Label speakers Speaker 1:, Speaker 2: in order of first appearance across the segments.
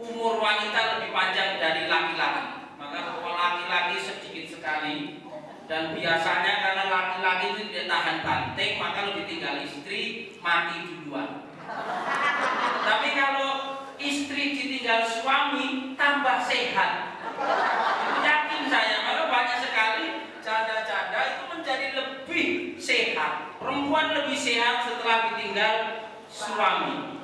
Speaker 1: umur wanita lebih panjang dari laki-laki. Maka kalau laki-laki sedikit sekali, dan biasanya karena laki-laki itu tidak tahan banting, maka lebih tinggal istri mati duluan. Tapi kalau istri ditinggal suami tambah sehat. Yakin saya, kalau banyak sekali janda-janda itu menjadi lebih sehat. Perempuan lebih sehat setelah ditinggal suami.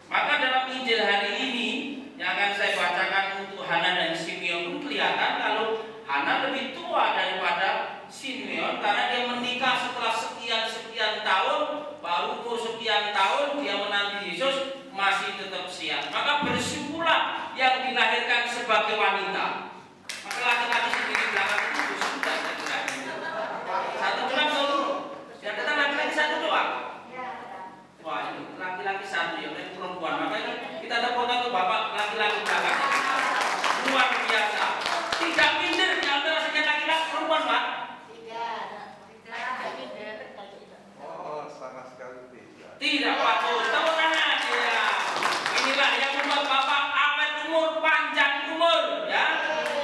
Speaker 1: Maka dalam Injil hari ini yang akan saya bacakan untuk Hana dan Simeon, kelihatan kalau Hana lebih tua daripada Simeon karena dia menikah setelah sekian tahun, baru umur sekian tahun dia menanti Yesus masih tetap sehat. Maka bersyukurlah yang dilahirkan sebagai wanita. Maka laki-laki sendiri belakang itu sudah saya kira. Satu doang dulu. Yang kata laki-laki satu doang. Wah, ini laki-laki satu ya, bukan perempuan. Makanya kita ada foto tuh bapak laki-laki belakang. Luar biasa. Tidak minder di antara sekian laki-laki perempuan, Pak.
Speaker 2: Sama sekali tidak.
Speaker 1: Tidak, Pak. Tahu tangan ya. Inilah yang membuat bapak awet umur, panjang umur, ya.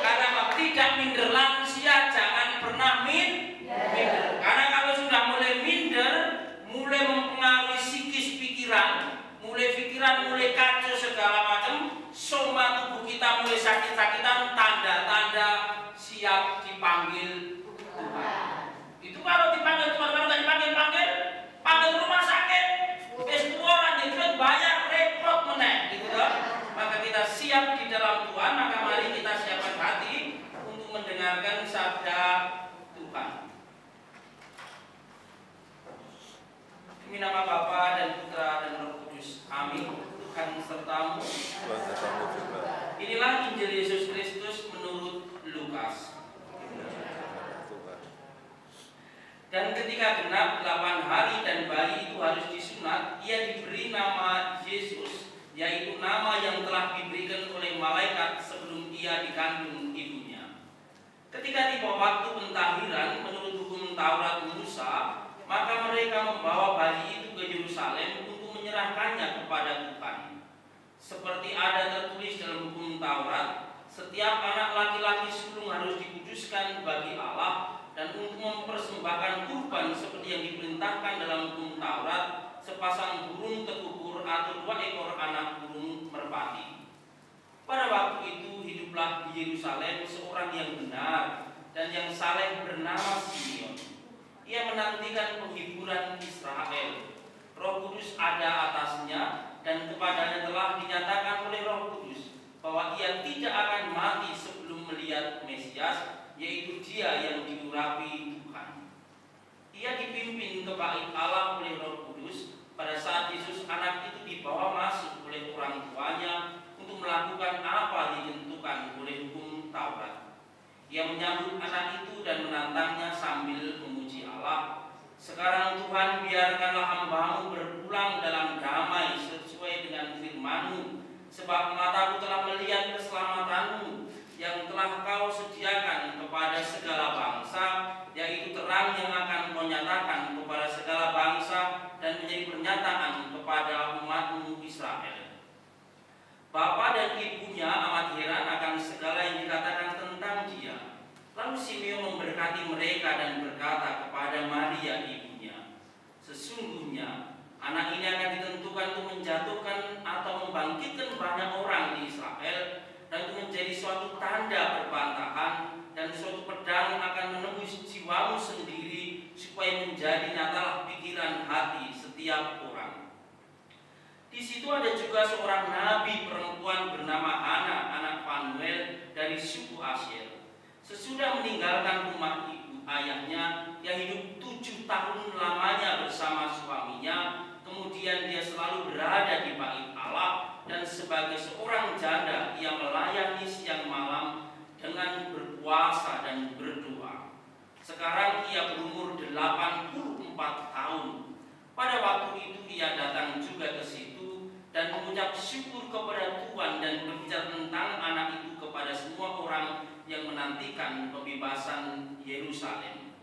Speaker 1: Karena Bapak tidak minder. Lansia jangan pernah minder. Karena kalau sudah mulai minder, mulai mempengaruhi psikis pikiran, mulai kacau segala macam, soma tubuh kita mulai sakit-sakitan, tanda-tanda siap dipanggil Tuhan. Itu kalau dipanggil Tuhan, kalau nggak dipanggil, panggil rumah sakit, orang itu bayar repot meneh, gitu loh. Maka kita siap di dalam Tuhan, maka mari kita siapkan hati untuk mendengarkan sabda Tuhan. Demi nama Bapa dan Putra dan Roh Kudus. Amin. Tuhan sertamu. Inilah Injil Yesus Kristus menurut Lukas. Dan ketika genap 8 hari dan bayi itu harus disunat, ia diberi nama Yesus, yaitu nama yang telah diberikan oleh malaikat sebelum ia dikandung ibunya. Ketika tiba waktu pentahiran menurut hukum Taurat Musa, maka mereka membawa bayi itu ke Yerusalem untuk menyerahkannya kepada Tuhan. Seperti ada tertulis dalam hukum Taurat, setiap anak laki-laki sulung harus dikuduskan bagi Allah dan untuk mempersembahkan kurban seperti yang diperintahkan dalam hukum Taurat, sepasang burung tekubur atau 2 ekor anak burung merpati. Pada waktu itu hiduplah di Yerusalem seorang yang benar dan yang saleh bernama Simeon. Ia menantikan penghiburan Israel. Roh Kudus ada atasnya dan kepadanya telah dinyatakan oleh Roh Kudus bahwa ia tidak akan mati sebelum melihat Mesias, yaitu Dia yang diurapi Tuhan. Ia dipimpin ke bait Allah oleh Roh Kudus pada saat Yesus anak itu dibawa masuk oleh orang tuanya untuk melakukan apa ditentukan oleh hukum Taurat. Ia menyambut anak itu dan menantangnya sambil memuji Allah. Sekarang Tuhan, biarkanlah hamba-Mu berpulang dalam damai sesuai dengan firman-Mu, sebab mataku telah melihat keselamatan-Mu yang telah Kau sediakan kepada segala bangsa, yaitu terang yang akan Kau nyatakan kepada segala bangsa dan menjadi pernyataan kepada umat-Mu Israel. Bapa dan ibunya amat heran akan segala yang dikatakan tentang Dia. Lalu Simeon memberkati mereka dan berkata kepada Maria ibunya, sesungguhnya anak ini akan ditentukan untuk menjatuhkan atau membangkitkan banyak orang di Israel, dan itu menjadi suatu tanda perbantahan dan suatu pedang akan menembus jiwamu sendiri, supaya menjadi nyatalah pikiran hati setiap orang. Di situ ada juga seorang nabi perempuan bernama Hana, anak Fanuel dari suku Asyer. Sesudah meninggalkan rumah ibu ayahnya, ia hidup 7 tahun lamanya bersama suaminya. Kemudian dia selalu berada di bait Allah, dan sebagai seorang janda ia melayani siang malam dengan berpuasa dan berdoa. Sekarang ia berumur 84 tahun. Pada waktu itu ia datang juga ke situ dan mengucap syukur kepada Tuhan dan berbicara tentang anak itu kepada semua orang yang menantikan pembebasan Yerusalem.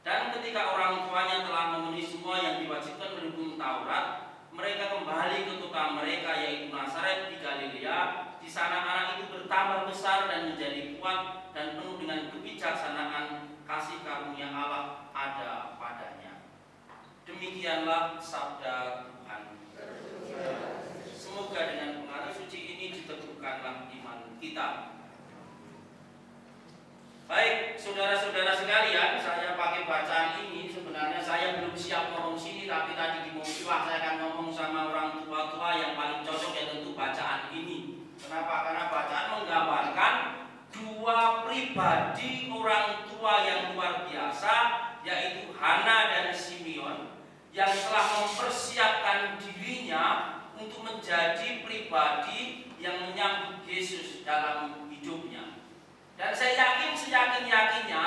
Speaker 1: Dan ketika orang tuanya telah memenuhi semua yang diwajibkan oleh hukum Taurat, mereka kembali ke kota mereka yaitu Nazaret di Galilea. Di sana anak itu bertambah besar dan menjadi kuat dan penuh dengan kebijaksanaan, kasih karunia Allah ada padanya. Demikianlah sabda Tuhan. Semoga dengan pengaruh suci ini diteguhkanlah iman kita. Baik, saudara-saudara sekalian, saya pakai bacaan ini. Sebenarnya saya belum siap ngomong sini, tapi tadi di mobil saya akan ngomong sama orang tua-tua yang paling cocok ya tentu bacaan ini. Kenapa? Karena bacaan menggambarkan dua pribadi orang tua yang luar biasa, yaitu Hana dan Simeon, yang telah mempersiapkan dirinya untuk menjadi pribadi yang menyambut Yesus dalam hidupnya. Dan saya yakin seyakin-yakinnya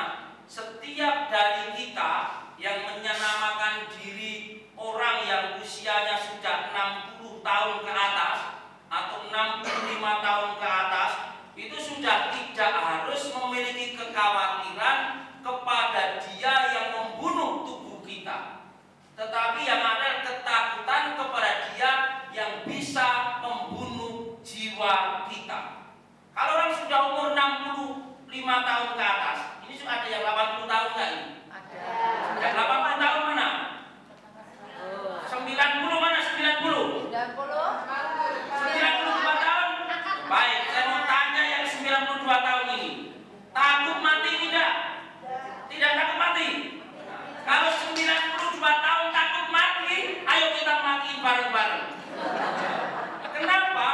Speaker 1: setiap dari kita yang menyenamakan diri orang yang usianya sudah 60 tahun ke atas atau 65 tahun ke atas, itu sudah tidak harus memiliki kekhawatiran kepada dia yang membunuh tubuh kita, tetapi yang ada ketakutan kepada dia yang bisa membunuh jiwa kita. Kalau orang sudah umur 65 tahun ke atas, ini sudah ada yang 80 tahun nggak ini? Ada. Yang 80 tahun mana? 90 mana? 90? 92 tahun? Baik, saya mau tanya yang 92 tahun ini. Takut mati tidak? Tidak takut mati? Kalau 92 tahun takut mati, ayo kita matiin bareng-bareng. Kenapa?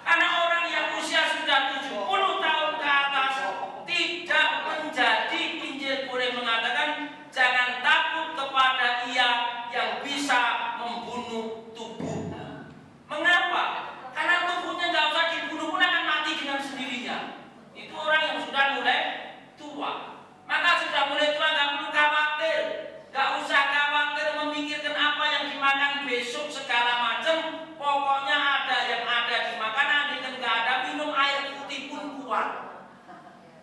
Speaker 1: Karena orang yang usia sudah 70 tahun ke atas tidak menjadi, Injil boleh mengatakan jangan takut kepada ia yang bisa membunuh tubuhmu. Mengapa? Karena tubuhnya nggak usah dibunuh pun akan mati dengan sendirinya. Itu orang yang sudah mulai tua. Maka sudah mulai tua nggak perlu khawatir, nggak usah khawatir memikirkan apa yang dimakan besok segala macam. Pokoknya ada yang ada dimakan, ada yang nggak ada, minum air putih pun kuat.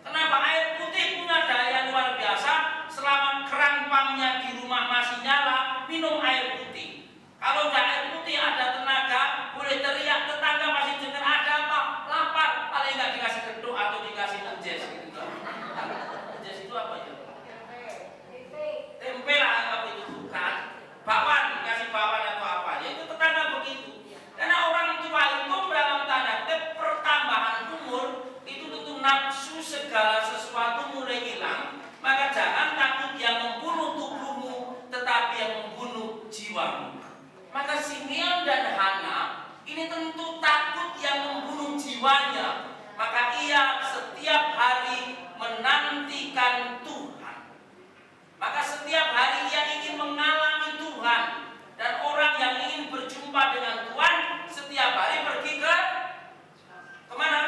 Speaker 1: Kenapa? Air putih punya daya luar biasa. Selama keran pumpnya di rumah masih nyala, minum air putih. Kalau udah air putih ada tenaga, boleh teriak, tetangga masih dengar ada apa? Lapar, paling nggak dikasih gedung atau dikasih menjes gitu. Menjes itu apa ya? Tempe lah apa itu bukan? Bakwan, dikasih bakwan atau apa? Ya itu tetangga begitu. Karena orang tua itu dalam tanda kutip pertambahan umur itu tentu nafsu segala sesuatu mulai hilang. Maka jangan takut yang membunuh tubuhmu, tetapi yang membunuh jiwamu. Maka Simeon dan Hana ini tentu takut yang membunuh jiwanya. Maka ia setiap hari menantikan Tuhan. Maka setiap hari ia ingin mengalami Tuhan. Dan orang yang ingin berjumpa dengan Tuhan setiap hari pergi ke kemana?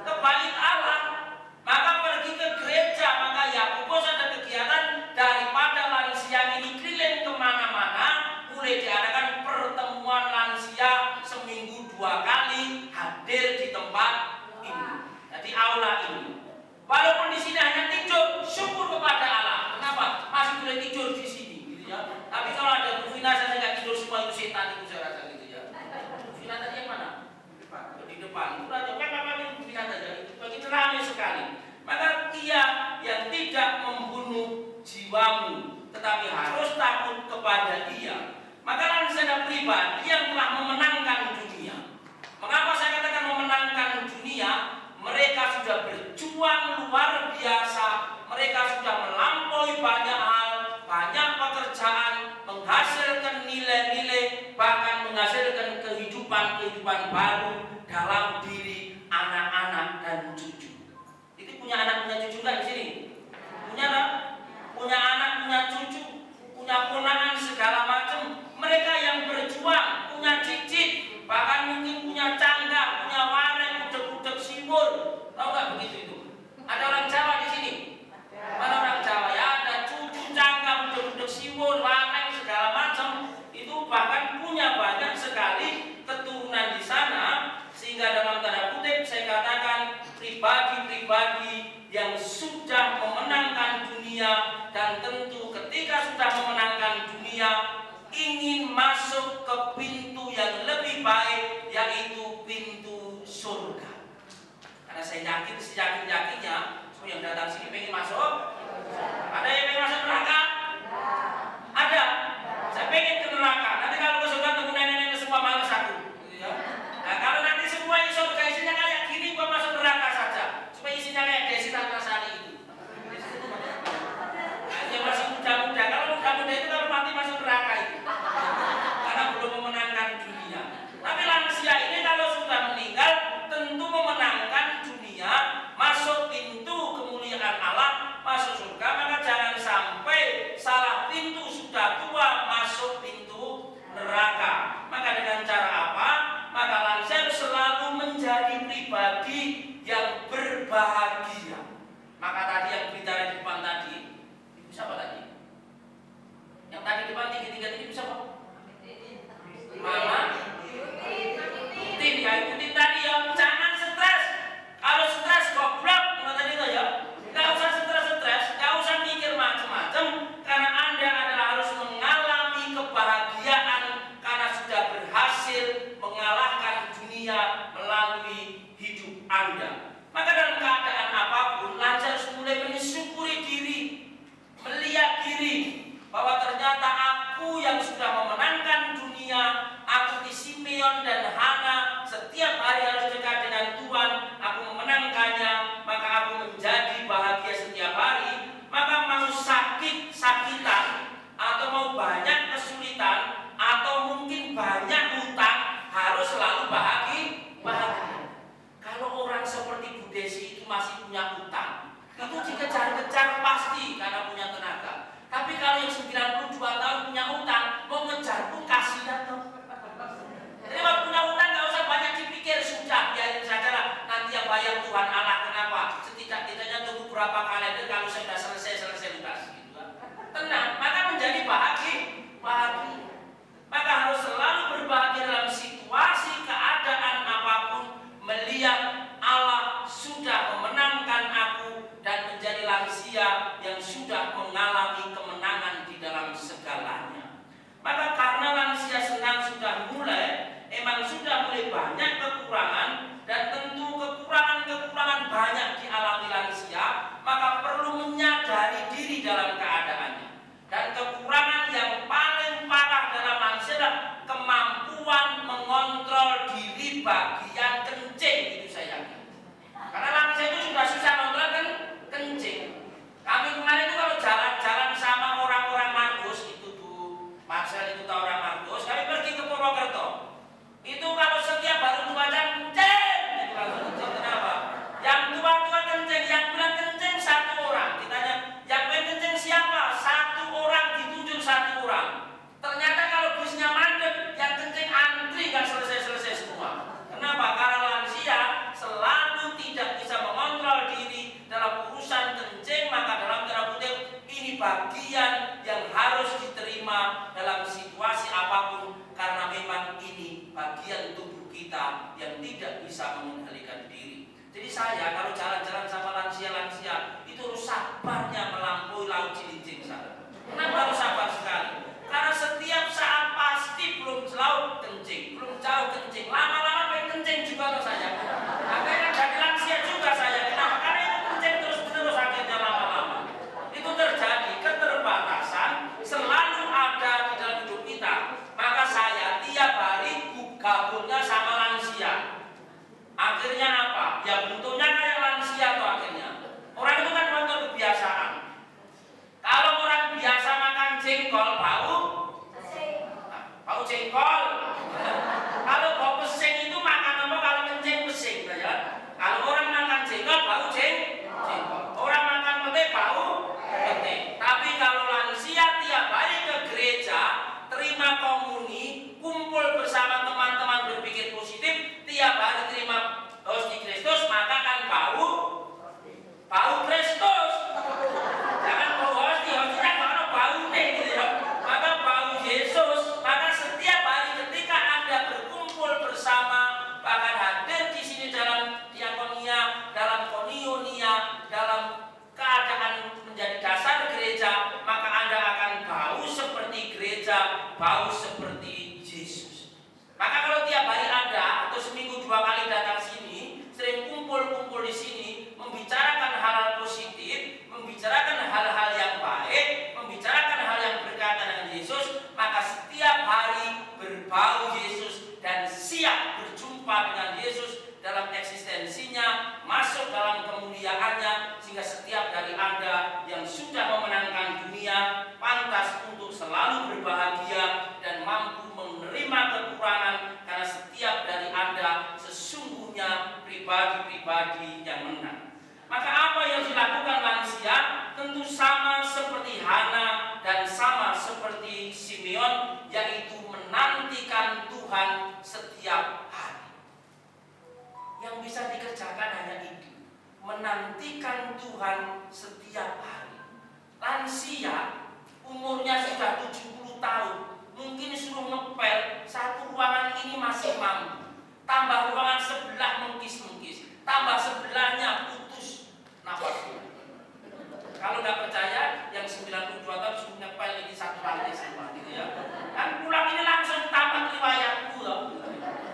Speaker 1: Ke bait Allah. Maka pergi ke gereja. Maka Yakobus ada kegiatan daripada lansia ini keliling kemana-mana. Mulai diadakan pertemuan lansia seminggu 2 kali hadir di tempat ini. Jadi aula ini. Walaupun di sini hanya tidur, syukur kepada Allah. Kenapa? Masih boleh tidur di sini. Ya. Tapi kalau ada Rufina saya nggak tidur semua itu setan itu saya rasa gitu ya. Rufina tadi yang mana? Di depan. Itu aja apa Rufina tadi itu begitu ramai sekali. Maka ia yang tidak membunuh jiwamu, tetapi harus takut kepada dia. Maka lansia pribadi yang telah memenangkan dunia. Mengapa saya katakan memenangkan dunia? Mereka sudah berjuang luar biasa. Mereka sudah melampaui banyak hal, banyak pekerjaan, menghasilkan nilai-nilai, bahkan menghasilkan kehidupan baru dalam diri anak-anak dan cucu. Itu punya anak, punya cucu nggak di sini? Punya nggak? Punya anak, punya cucu, punya ponakan segala macam. Mereka yang berjuang, punya cicit, bahkan mungkin punya cangga, punya wareng, udek-udek simbol. Tahu nggak begitu itu? Ada orang Jawa di sini? Mana orang Jawa ya? Ada cucu, cangga, udek-udek simbol, wareng segala macam. Itu bahkan punya banyak sekali keturunan di sana, sehingga dalam tanda kutip saya katakan seyakin-yakinnya semua yang datang sini pengen masuk. Ada yang pengen masuk neraka? Ada. Saya pengen ke neraka. Nanti kalau ke surga temu nenek-nenek semua males aku. Ya. Nah, kalau nanti semua yang surga isinya kayak gini, gua masuk neraka saja. Supaya isinya kayak Desi Ratnasari itu. Nah, yang masih muda-muda. Kalau muda-muda itu kalau mati masuk neraka itu. Karena belum memenangkan dunia. Tapi lansia ini kalau sudah meninggal tentu memenangkan dunia, masuk pintu kemuliaan Allah, masuk surga. Maka jangan sampai salah pintu, sudah tua masuk pintu neraka. Maka dengan cara apa? Maka lansia selalu menjadi pribadi yang berbahagia. Maka tadi yang bicara di depan tadi, ibu siapa tadi? Yang tadi di depan tiga-tiga tadi ibu siapa? Mama Tin, ya ikutin tadi ya. Jangan stres. Kalau stres goblok, tadi itu ya. Gak usah stres, gak usah mikir macam-macam. Karena Anda adalah harus mengalami kebahagiaan karena sudah berhasil mengalahkan dunia melalui hidup Anda. Maka dalam keadaan apapun, lansia harus mulai mensyukuri diri, melihat diri bahwa ternyata aku yang sudah memenangkan dunia, aku di Simeon dan Hana setiap hari harus dekat dengan Tuhan, aku memenangkannya, maka aku menjadi bahagia setiap hari. Maka mau sakit-sakitan atau mau banyak kesulitan atau mungkin banyak utang, harus selalu bahagia. Kalau orang seperti Bu Desi itu masih punya utang, itu dikejar-kejar pasti karena punya tenaga. Tapi kalau yang 92 tahun punya utang, mau ngejar pun kasihan dong. Jadi kalau punya utang nggak usah banyak dipikir, sudah biarin saja lah. Nanti yang bayar Tuhan Allah. Kenapa? Setidak-tidaknya tunggu berapa kalender kalau saya sudah selesai lunas. Gitu kan. Tenang, maka menjadi bahagia. Maka harus selalu berbahagia dalam situasi keadaan apapun, melihat Allah sudah memenangkan aku dan menjadi lansia yang sudah mengalami kemenangan di dalam segalanya. Maka karena lansia senang sudah memang sudah mulai banyak kekurangan, dan tentu kekurangan banyak dialami lansia, maka perlu menyadari diri dalam keadaannya. Dan kekurangan yang paling parah dalam lansia adalah kemampuan mengontrol diri bagian kencing, itu saya yakin. Karena lansia itu sudah susah kontrol kencing. Kami kemarin itu kalau jalan-jalan sama orang-orang Markus, itu Bu Marcel itu tahu orang Markus, kami pergi ke Purwokerto. Itu kalau setiap baru 2 jam kencing, itu langsung kencing. Kenapa? Yang tua-tua kencing, yang bilang kencing 1 orang. Ditanya, yang pengen kencing siapa? 1 orang ditunjuk 1 orang. Ternyata kalau busnya mandek, yang kencing antri nggak selesai-selesai semua. Kenapa? Karena lansia selalu tidak bisa mengontrol diri dalam urusan kencing. Maka dalam tanda kutip ini bagian yang harus diterima dalam situasi apapun, karena memang ini bagian tubuh kita yang tidak bisa mengendalikan diri. Jadi saya kalau jalan-jalan sama lansia-lansia itu harus sabarnya melampaui laut Cilincing sana. Kenapa harus sabar sekali? Karena setiap saat pasti belum jauh kencing, lama-lama pengen kencing juga loh saya. Akhirnya jadi lansia juga saya. Kenapa? Karena itu kencing terus-menerus, akhirnya lama-lama itu terjadi keterbatasan selalu ada di dalam hidup kita. Maka saya tiap hari gabungnya sama lansia. Akhirnya apa? Ya bentuknya kayak lansia tuh akhirnya. Orang itu kan faktor kebiasaan. Kalau orang biasa makan C, tahu Yesus dan siap berjumpa dengan Yesus dalam eksistensinya, masuk dalam kemuliaannya, sehingga setiap dari Anda yang sudah memenangkan dunia pantas untuk selalu berbahagia dan mampu menerima kekurangan, karena setiap dari Anda sesungguhnya pribadi-pribadi yang menang. Maka apa yang dilakukan lansia tentu sama seperti Hana dan sama seperti Simeon, yaitu menantikan Tuhan setiap hari. Yang bisa dikerjakan hanya itu, menantikan Tuhan setiap hari. Lansia umurnya sudah 70 tahun, mungkin suruh ngepel satu ruangan ini masih mampu, tambah ruangan sebelah mengkis-mengkis, tambah sebelahnya putus nafasnya. Kalau nggak percaya, yang 92 tahun suruh ngepel ini satu lantai semua gitu ya. Kan pulang ini langsung tamat riwayatku loh.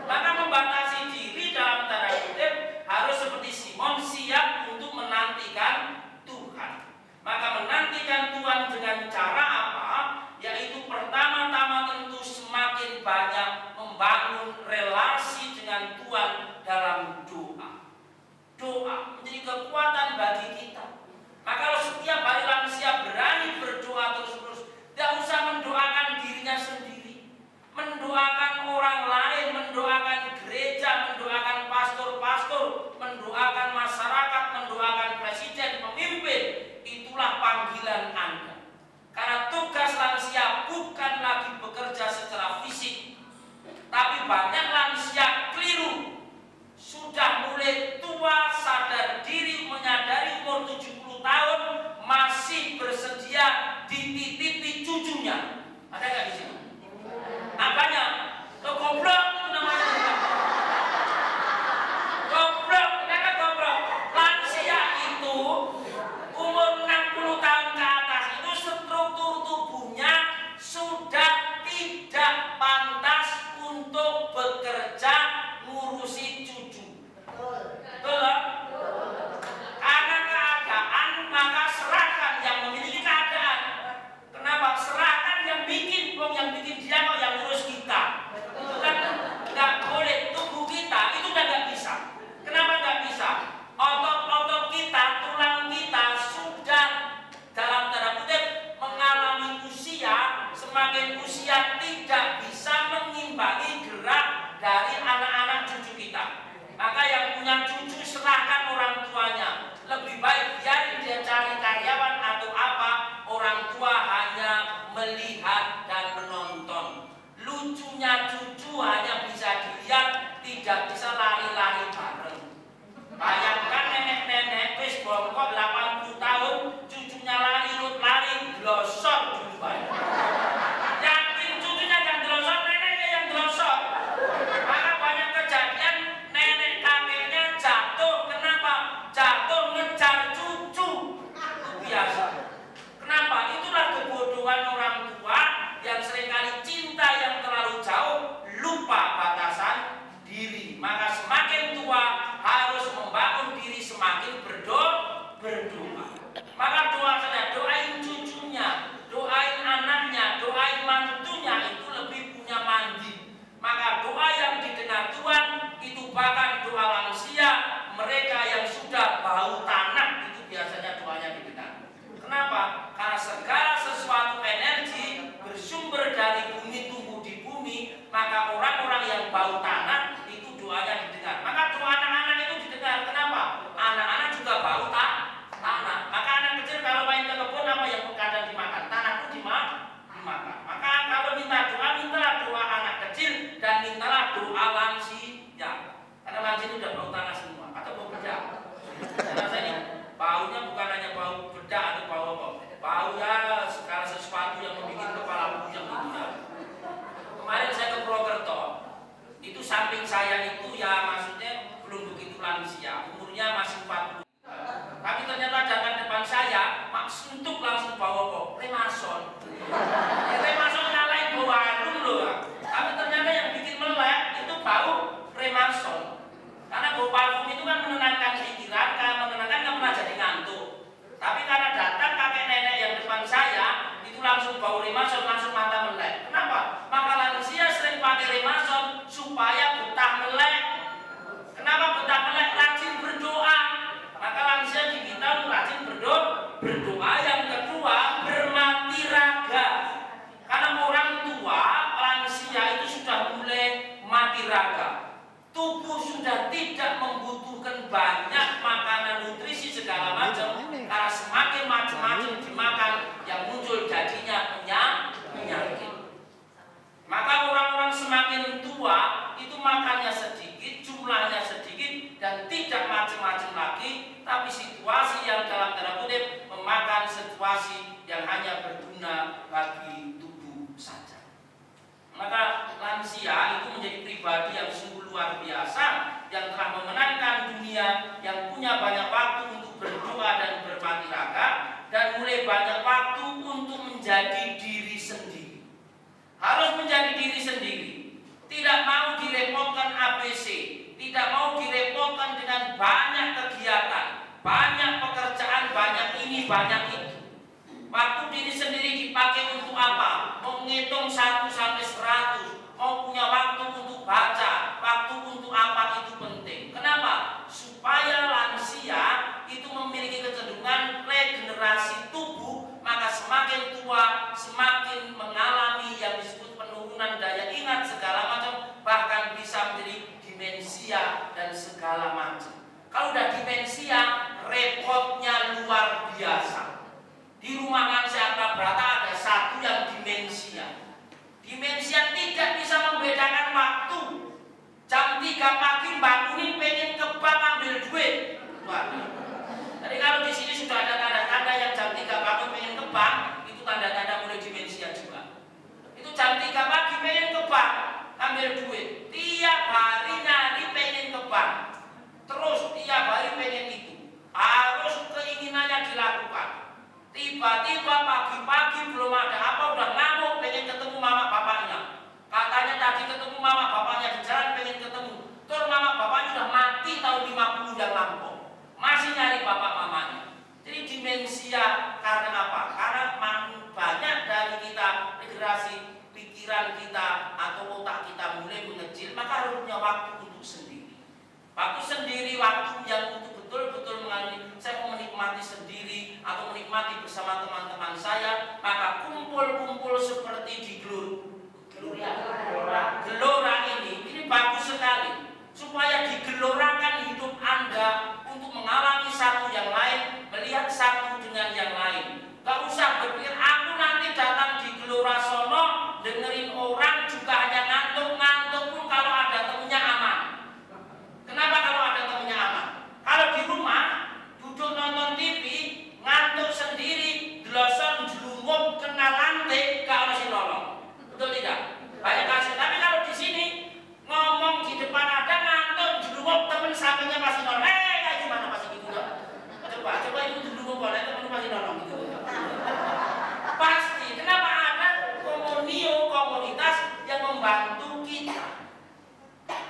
Speaker 1: Maka membatasi diri dalam tanda kutip harus seperti Simon, siap untuk menantikan Tuhan. Maka menantikan Tuhan dengan cara apa? Yaitu pertama-tama tentu semakin banyak membangun relasi dengan Tuhan dalam doa. Doa menjadi kekuatan bagi kita. Maka kalau setiap hari lansia berani berdoa terus-terus, tidak usah mendoakan dirinya sendiri, mendoakan orang lain, mendoakan gereja, mendoakan pastor-pastor, mendoakan masyarakat, mendoakan presiden, pemimpin. Itulah panggilan Anda. Karena tugas lansia bukan lagi bekerja secara fisik, tapi banyak lansia keliru. Sudah mulai tua, sadar diri, menyadari umur 70 tahun, masih bersedia dititipi cucunya. Ada nggak di sini? Apanya? Goblok itu namanya. Goblok, kenapa goblok? Lansia itu umur 60 tahun ke atas itu struktur tubuhnya sudah tidak pantas untuk bekerja ngurusi cucu. Betul? Karena keadaan, maka serahkan yang memiliki keadaan. Kenapa? Serahkan yang bikin dia kok yang ngurus kita. Itu kan nggak boleh. Tubuh kita itu udah nggak bisa. Kenapa nggak bisa? Otot-otot kita, tulang kita sudah dalam tanda kutip mengalami usia. Semakin usia tidak bisa mengimbangi gerak dari anak-anak cucu kita. Maka yang punya cucu serahkan orang tuanya. Lebih baik biarin dia cari karyawan atau apa. Orang tua hanya melihat dan menonton. Lucunya cucu hanya bisa dilihat, tidak bisa lari-lari bareng. Bayangkan nenek-nenek wis bongkok 80 tahun, cucunya lari glosor duluan. Yakin cucunya yang glosor, neneknya yang glosor. Maka banyak kejadian nenek kakeknya jatuh. Kenapa? Jatuh ngejar cucu. Itu biasa. Kenapa? Itulah kebodohan orang tua yang seringkali cinta yang terlalu jauh, lupa batasan diri. Maka semakin tua harus membangun diri, semakin berdoa. Maka doa saja, doain cucunya, doain anaknya, doain mantunya, itu lebih punya mandi. Maka doa yang didengar Tuhan itu bahkan doa lansia, mereka yang sudah bau tanah itu biasanya doanya didengar. Kenapa? Karena segala sesuatu energi bersumber dari bumi, tumbuh di bumi, maka orang-orang yang bau tanah itu doanya didengar. Maka doa anak-anak itu didengar. Kenapa? Anak-anak juga bau tanah. Maka anak kecil kalau main ke kebun, apa yang kadang dimakan? Tanah pun dimakan. Maka kalau minta doa, mintalah doa anak kecil dan mintalah doa lansia. Karena lansia itu udah bau tanah semua atau bau bedak. Karena saya ini baunya bukan hanya bau bedak atau bau apa. Bau ya segala sesuatu yang membuat kepala buyang gitu ya. Kemarin saya ke Purwokerto, itu samping saya itu ya itu makannya sedikit, jumlahnya sedikit, dan tidak macam-macam lagi, tapi situasi yang dalam tanda kutip memakan situasi yang hanya berguna bagi tubuh saja. Maka lansia itu menjadi pribadi yang sungguh luar biasa, yang telah memenangkan dunia, yang punya banyak waktu untuk berdoa dan bermati raga, dan mulai banyak waktu untuk menjadi diri sendiri. Harus menjadi diri sendiri, tidak mau direpotkan ABC, tidak mau direpotkan dengan banyak kegiatan, banyak pekerjaan, banyak ini, banyak itu. Waktu diri sendiri dipakai untuk apa? Mau menghitung 1 sampai 100, mau punya waktu untuk baca, waktu untuk apa, itu penting. Kenapa? Supaya lansia itu memiliki kecenderungan regenerasi tubuh, maka semakin tua semakin mengalami yang disebut penurunan daya ingat segala macam, bahkan bisa menjadi demensia dan segala macam. Kalau udah demensia, repotnya luar biasa. Di rumah lansia Atta-Brata ada satu yang demensia. Demensia tidak bisa membedakan waktu. Jam 3 pagi bangunin pengen ke bank ambil duit. Waduh. Jadi kalau di sini sudah ada tanda-tanda yang jam 3 pagi pengen ke bank, itu tanda-tanda mulai demensia juga. Itu jam 3 pagi pengen ke bank ambil duit. Tiap hari nyari pengen ke bank. Terus tiap hari pengen itu. Harus keinginannya dilakukan. Tiba-tiba pagi-pagi belum ada apa udah ngamuk pengen ketemu mama bapaknya. Katanya tadi ketemu mama bapaknya di jalan pengen ketemu. Terus mama bapaknya sudah mati tahun 50 yang lampau. Masih nyari bapak mamanya. Jadi demensia karena apa? Karena banyak dari kita regenerasi pikiran kita atau otak kita mulai mengecil, maka harus punya waktu untuk sendiri. Waktu sendiri, waktu yang untuk betul-betul mengalami, saya mau menikmati sendiri atau menikmati bersama teman-teman saya, maka kumpul-kumpul seperti di Gelora ini bagus sekali, supaya digelorakan hidup Anda untuk mengalami satu yang lain, melihat satu dengan yang lain. Gak usah berpikir aku nanti datang di Gelora sono dengerin orang juga hanya ngantuk pun kalau ada temennya aman. Kenapa kalau ada temennya aman? Kalau di rumah duduk nonton TV ngantuk sendiri, deloson jelungkup kena lantai, gak ada si nolong. Betul tidak? Banyak kasih. Tapi kalau di sini ngomong di depan ada ngantuk jelungkup, temen sampingnya masih nolong. Kayak gimana masih gitu loh? Coba itu jelungkup boleh temen masih nolong gitu. Pasti. Kenapa ada komunitas yang membantu kita?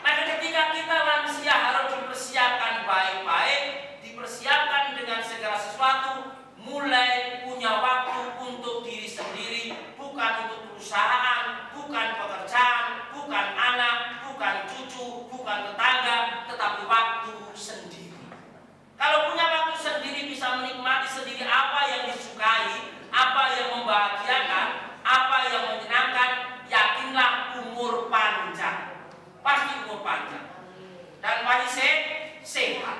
Speaker 1: Maka ketika kita lansia harus dipersiapkan baik-baik, dipersiapkan dengan segala sesuatu, mulai punya waktu untuk diri sendiri, bukan untuk perusahaan, bukan pekerjaan, bukan anak, bukan cucu, bukan tetangga, tetapi waktu sendiri. Kalau punya waktu sendiri bisa menikmati sendiri apa yang disukai, apa yang membahagiakan, apa yang menyenangkan, yakinlah umur panjang. Pasti umur panjang dan pasti sehat.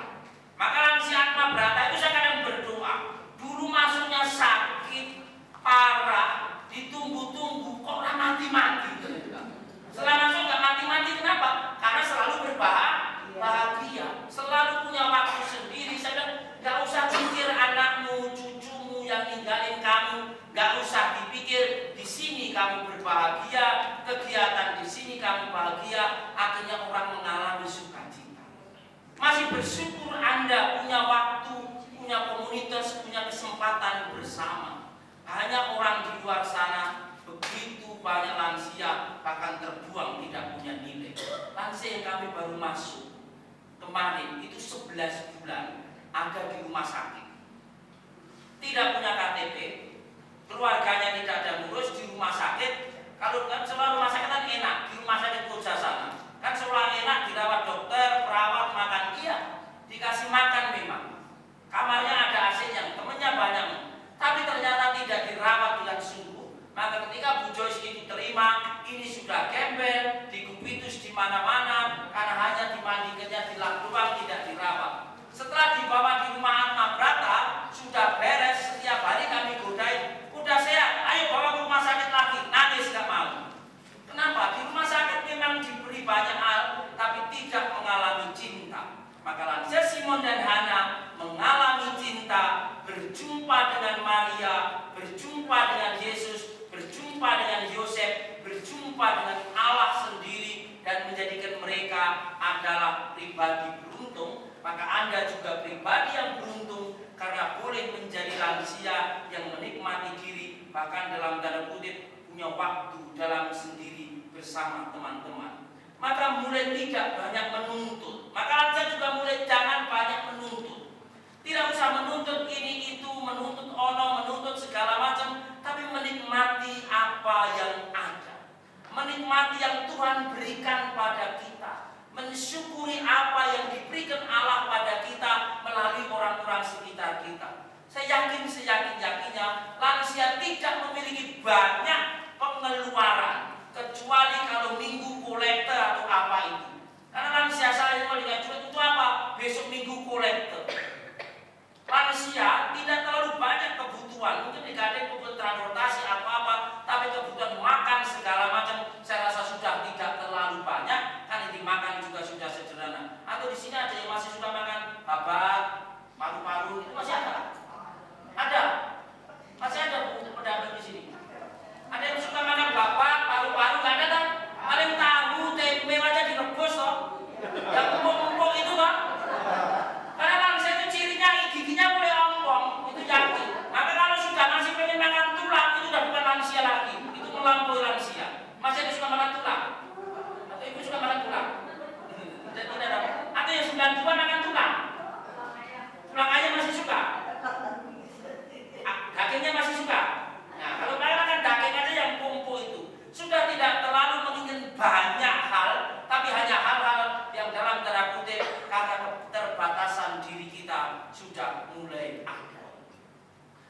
Speaker 1: Maka lansia Atta-Brata itu saya kadang berdoa. Dulu masuknya sakit parah, ditunggu-tunggu kok orang mati-mati. Setelah masuk nggak mati-mati, kenapa? Karena selalu berbahagia, selalu punya waktu sendiri. Saya bilang nggak usah pikir anakmu, cucumu yang ninggalin kamu, nggak usah dipikir. Di sini kamu berbahagia, kegiatan di sini kamu bahagia, akhirnya orang mengalami sukacita. Masih bersyukur Anda punya waktu, punya komunitas, punya kesempatan bersama. Hanya orang di luar sana begitu banyak lansia bahkan terbuang tidak punya nilai. Lansia yang kami baru masuk kemarin itu 11 bulan ada di rumah sakit, tidak punya KTP, keluarganya tidak ada ngurus di rumah sakit. Kalau kan semua rumah sakit kan enak, di rumah sakit Koja sana kan semua enak, dirawat dokter, perawat, makan, iya, dikasih makan memang. Kamarnya ada AC-nya, temennya banyak, tapi ternyata tidak dirawat dengan sungguh. Maka ketika Bu Joyce ini diterima, ini sudah gembel, dikubitus di mana-mana, karena hanya dimandikannya, dilap doang, tidak dirawat. Setelah dibawa di rumah Atta-Brata, sudah beres, setiap hari kami godain, udah sehat, ayo bawa ke rumah sakit lagi, nangis gak mau. Kenapa? Di rumah sakit memang diberi banyak Maka lansia Simon dan Hana mengalami cinta, berjumpa dengan Maria, berjumpa dengan Yesus, berjumpa dengan Yosef, berjumpa dengan Allah sendiri, dan menjadikan mereka adalah pribadi beruntung. Maka Anda juga pribadi yang beruntung karena boleh menjadi lansia yang menikmati diri, bahkan dalam tanda kutip punya waktu dalam sendiri bersama teman-teman. Maka mulai tidak banyak menuntut. Maka lansia juga mulai jangan banyak menuntut. Tidak usah menuntut ini itu, menuntut ono, menuntut segala macam, tapi menikmati apa yang ada. Menikmati yang Tuhan berikan pada kita. Mensyukuri apa yang diberikan Allah pada kita melalui orang-orang sekitar kita. Saya yakin seyakin-yakinnya lansia tidak memiliki banyak pengeluaran kecuali kalau minggu kolektor atau apa itu. Karena lansia saya kalau dikasih itu apa? Besok minggu kolektor. Lansia tidak terlalu banyak kebutuhan, mungkin dikatakan kebutuhan transportasi apa-apa, tapi kebutuhan makan segala macam saya rasa sudah tidak terlalu banyak. Kan ini makan juga sudah sederhana. Atau di sini ada yang masih suka makan babat, paru-paru, itu masih ada? Ada, masih ada pedagang di sini. Ada yang suka makan babat, paru-paru, nggak ada kan? Paling tahu, tempe aja direbus toh. Yang empuk-empuk itu kan? Karena lansia itu cirinya giginya mulai ompong, itu yakin. Maka kalau sudah masih pengen makan tulang, itu udah bukan lansia lagi, itu melampaui lansia. Masih ada suka makan tulang? Atau ibu suka makan tulang? Tidak ada. Atau yang 92 makan tulang? Tulang ayam masih suka? Dagingnya masih suka? Nah, kalau makan daging aja yang kumpul itu sudah tidak terlalu menginginkan banyak hal, tapi hanya hal-hal yang dalam tanda kutip karena keterbatasan diri kita sudah mulai ada.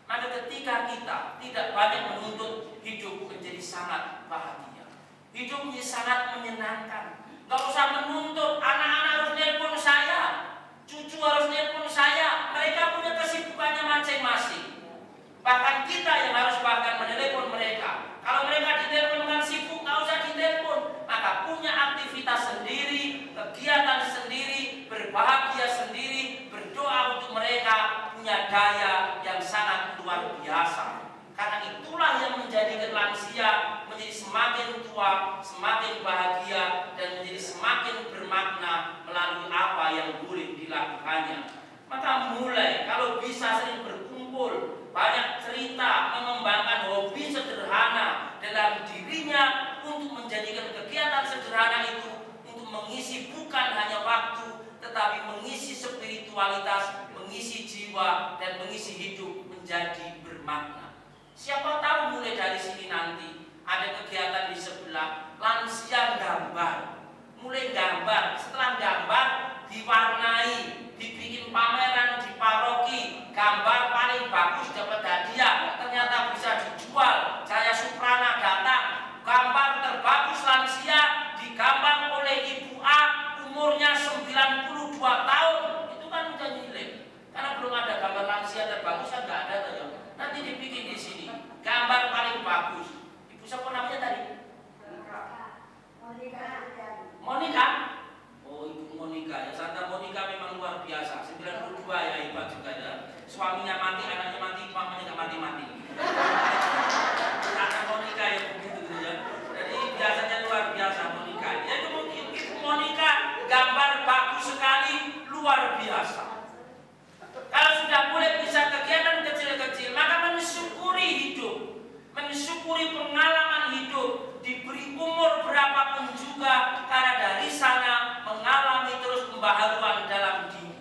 Speaker 1: Maka ketika kita tidak banyak menuntut, hidup menjadi sangat bahagia. Hidup menjadi sangat menyenangkan. Gak usah menuntut anak-anak harus nelpon saya, cucu harus nelpon saya. Mereka punya kesibukannya masing-masing. Bahkan kita yang harus bahkan menelepon mereka. Kalau mereka ditelepon dengan sibuk, nggak usah ditelepon. Maka punya aktivitas sendiri, kegiatan sendiri, berbahagia sendiri, berdoa untuk mereka, punya daya yang sangat luar biasa. Karena itulah yang menjadikan lansia menjadi semakin tua, semakin bahagia, dan menjadi semakin bermakna melalui apa yang boleh dilakukannya. Maka mulai kalau bisa sering berkumpul, banyak cerita, mengembangkan hobi sederhana dalam dirinya untuk menjadikan kegiatan sederhana itu untuk mengisi bukan hanya waktu, tetapi mengisi spiritualitas, mengisi jiwa, dan mengisi hidup menjadi bermakna. Siapa tahu mulai dari sini nanti ada kegiatan di sebelah, lansia gambar, mulai gambar, setelah gambar diwarnai, dibikin pameran di paroki, gambar paling bagus dapat hadiah, ternyata bisa dijual. Jaya Suprana datang, gambar terbagus lansia digambar oleh Ibu A, umurnya 92 tahun. Itu kan udah nilai. Karena belum ada gambar lansia terbagus kan nggak ada tuh ya. Nanti dibikin di sini, gambar paling bagus. Ibu siapa namanya tadi? Monica. Oh, Ibu Monica ya. Santa Monica memang luar biasa. 92 ya, hebat juga ya. Suaminya mati, anaknya mati, mamanya nggak mati-mati. Santa Monica ya begitu gitu ya. Jadi biasanya luar biasa Monica. Ya itu mungkin Ibu Monica gambar bagus sekali, luar biasa. Kalau sudah mulai bisa kegiatan kecil-kecil, maka mensyukuri hidup, mensyukuri pengalaman hidup, diberi umur berapapun juga, karena dari sana mengalami terus pembaharuan dalam diri.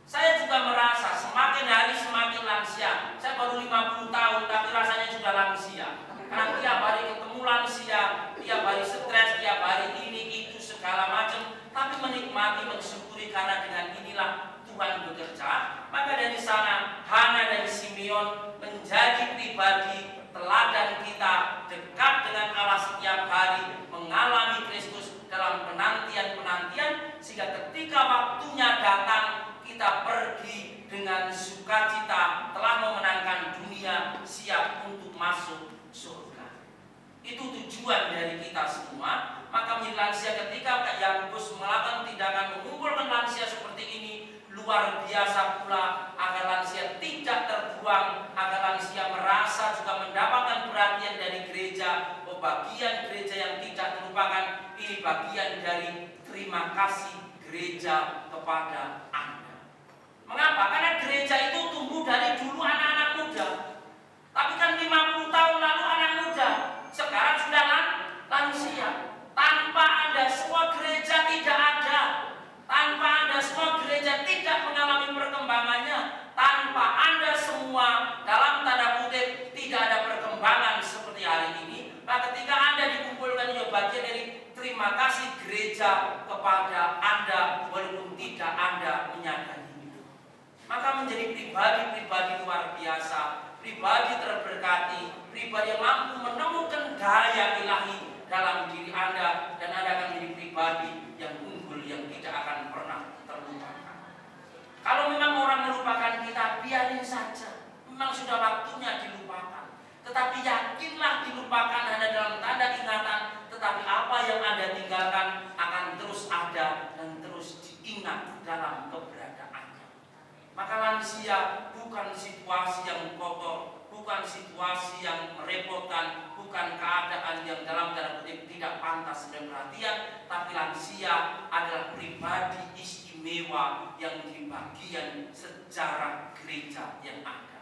Speaker 1: Saya juga merasa semakin hari semakin lansia. Saya baru 50 tahun tapi rasanya sudah lansia. Karena tiap hari ketemu lansia, tiap hari stres, tiap hari ini itu segala macam, tapi menikmati, mensyukuri karena dengan inilah Tuhan bekerja. Maka dari sana Hana dan Simeon menjadi pribadi teladan kita, dekat dengan Allah setiap hari, mengalami Kristus dalam penantian-penantian, sehingga ketika waktunya datang kita pergi dengan sukacita, telah memenangkan dunia, siap untuk masuk surga. Itu tujuan dari kita semua. Maka menjadi lansia ketika Yakobus melakukan tindakan mengumpulkan lansia seperti ini, luar biasa pula agar lansia tidak terbuang, agar lansia merasa juga mendapatkan perhatian dari gereja. Bagian gereja yang tidak terlupakan, ini bagian dari terima kasih gereja kepada Anda. Mengapa? Karena gereja itu tumbuh dari dulu anak-anak muda. Tapi kan 50 tahun lalu anak muda, sekarang sudah lansia. Tanpa Anda semua gereja tidak ada. Tanpa Anda semua gereja tidak mengalami perkembangannya. Tanpa Anda semua dalam tanda kutip tidak ada perkembangan seperti hari ini. Nah, ketika Anda dikumpulkan juga bagian dari terima kasih gereja kepada Anda walaupun tidak Anda menyadari itu. Maka menjadi pribadi-pribadi luar biasa, pribadi terberkati, pribadi yang mampu menemukan daya ilahi dalam diri Anda, dan Anda akan menjadi pribadi yang unggul yang tidak akan pernah terlupakan. Kalau memang orang melupakan kita, biarin saja. Memang sudah waktunya dilupakan. Tetapi yakinlah dilupakan hanya dalam tanda ingatan, tetapi apa yang Anda tinggalkan akan terus ada dan terus diingat dalam keberadaannya. Maka lansia bukan situasi yang kotor, bukan situasi yang merepotkan, bukan keadaan yang dalam tanda kutip tidak pantas dan perhatian, tapi lansia adalah pribadi istimewa yang menjadi bagian sejarah gereja yang ada.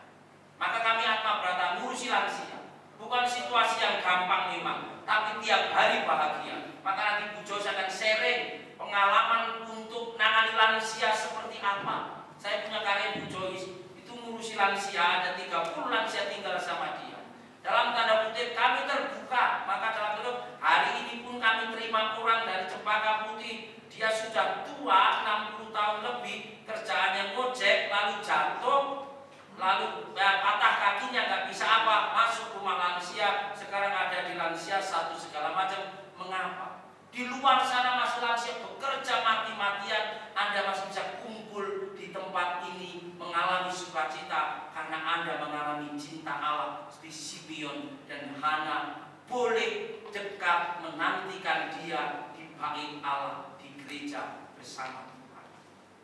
Speaker 1: Maka kami Atma Brata ngurusi lansia. Bukan situasi yang gampang memang, tapi tiap hari bahagia. Maka nanti Bu Jos akan sharing pengalaman untuk nangani lansia seperti apa. Saya punya karya Bu Joyce, itu ngurusi lansia, ada 30 lansia tinggal sama dia. Dalam tanda kutip kami terbuka, maka dalam bentuk hari ini pun kami terima orang dari Cempaka Putih. Dia sudah tua, 60 tahun lebih, kerjaannya ngojek, lalu jatuh, lalu patah kakinya, nggak bisa apa, masuk rumah lansia, sekarang ada di lansia satu segala macam. Mengapa? Di luar sana masih lansia bekerja mati-matian, Anda masih bisa kumpul di tempat ini mengalami sukacita karena Anda mengalami cinta Allah seperti Simeon dan Hana, boleh dekat menantikan dia di bait Allah di gereja bersama Tuhan.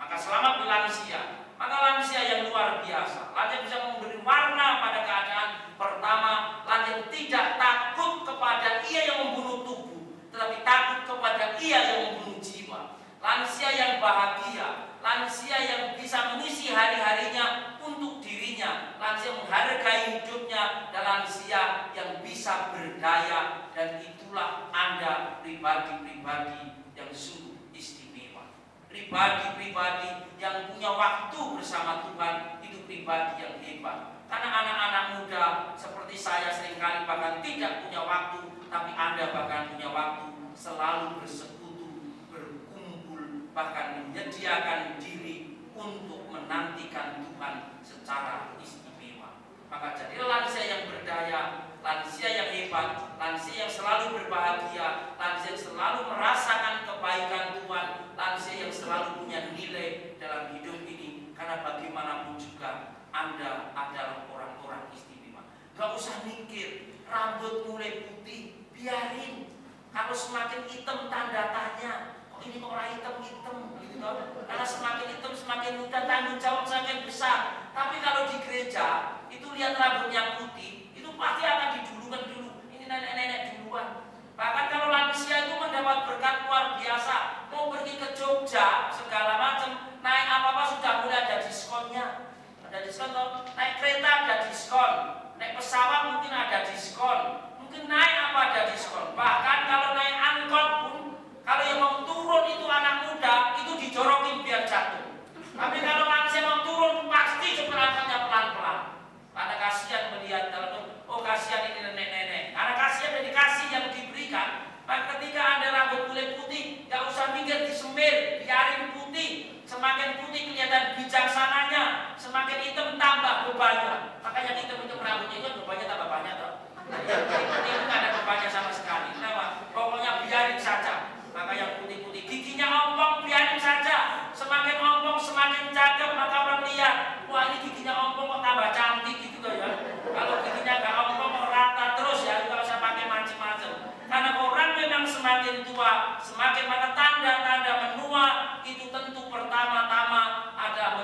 Speaker 1: Maka selamat lansia. Maka lansia yang luar biasa, lansia bisa memberi warna pada keadaan. Pertama, lansia tidak takut kepada ia yang membunuh tubuh, tetapi takut kepada ia yang membunuh jiwa. Lansia yang bahagia, lansia yang bisa mengisi hari-harinya untuk dirinya, lansia menghargai hidupnya, dan lansia yang bisa berdaya. Dan itulah Anda pribadi-pribadi yang sungguh istimewa. Pribadi-pribadi yang punya waktu bersama Tuhan, itu pribadi yang hebat. Karena anak-anak muda seperti saya seringkali bahkan tidak punya waktu, tapi Anda bahkan punya waktu, selalu bersekutu, berkumpul, bahkan menyediakan diri untuk menantikan Tuhan secara istimewa. Maka jadilah lansia yang berdaya, lansia yang hebat, lansia yang selalu berbahagia, lansia yang selalu merasakan kebaikan Tuhan, lansia yang selalu punya nilai dalam hidup ini. Karena bagaimanapun juga Anda adalah orang-orang istimewa. Gak usah mikir rambut mulai putih, biarin. Kalau semakin hitam tanda tanya, kok ini kok orang hitam-hitam gitu kan? Karena semakin hitam semakin mudah, tanggung jawab semakin besar. Tapi kalau di gereja itu lihat rambutnya putih, itu pasti akan didulukan dulu. Ini nenek-nenek duluan. Bahkan kalau lansia itu mendapat berkat luar biasa, mau pergi ke Jogja segala macam, naik apa-apa sudah mulai ada diskonnya. Ada diskon toh, naik kereta ada diskon, naik pesawat mungkin ada diskon, mungkin naik apa ada diskon. Bahkan kalau naik angkot pun, kalau yang mau turun itu anak muda, itu dijorokin biar jatuh. Tapi kalau lansia mau turun, pasti angkatnya pelan-pelan. Karena kasihan melihat dalam, oh kasihan ini nenek-nenek. Karena kasihan dari kasih yang diberikan. Maka ketika Anda rambut kulit putih, gak usah mikir disemir, biarin putih. Semakin putih kelihatan bijaksananya, semakin hitam tambah bebannya. Makanya hitam-hitam rambutnya itu bebannya tambah banyak toh. Yang putih itu gak ada bebannya sama sekali. Kenapa? Pokoknya biarin saja. Maka yang putih-putih, giginya ompong biarin saja. Semakin ompong semakin cakep, maka orang lihat, wah ini giginya ompong kok tambah cantik gitu ya. Kalau giginya gak ompong rata terus ya, nggak usah pakai macam-macam. Karena orang memang semakin tua, semakin maka tanda-tanda menua itu tentu pertama-tama ada